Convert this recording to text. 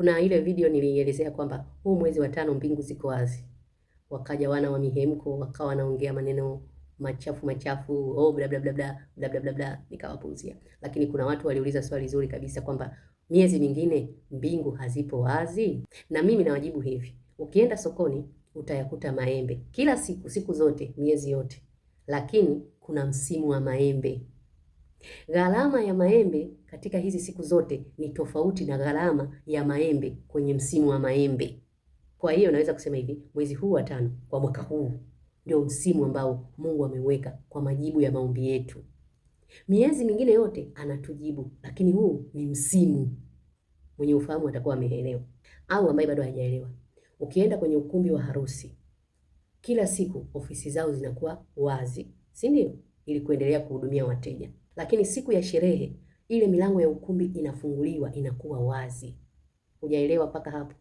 Kuna ile video nilielezea kwamba huu mwezi wa tano mbingu ziko wazi. Wakaja wana wa mihemko wakawa wanaongea maneno machafu machafu, oh bla bla bla bla bla bla bla bla, nikawapuuzia. Lakini kuna watu waliuliza swali zuri kabisa kwamba miezi mingine mbingu hazipo wazi, na mimi nawajibu hivi: ukienda sokoni utayakuta maembe kila siku, siku zote, miezi yote, lakini kuna msimu wa maembe. Gharama ya maembe katika hizi siku zote ni tofauti na gharama ya maembe kwenye msimu wa maembe. Kwa hiyo naweza kusema hivi, mwezi huu wa tano kwa mwaka huu ndio msimu ambao Mungu ameweka kwa majibu ya maombi yetu. Miezi mingine yote anatujibu, lakini huu ni msimu. Mwenye ufahamu atakuwa ameelewa, au ambaye bado hajaelewa. Ukienda kwenye ukumbi wa harusi, kila siku ofisi zao zinakuwa wazi, si ndio? Ili kuendelea kuhudumia wateja. Lakini siku ya sherehe ile milango ya ukumbi inafunguliwa, inakuwa wazi. Hujaelewa mpaka hapo?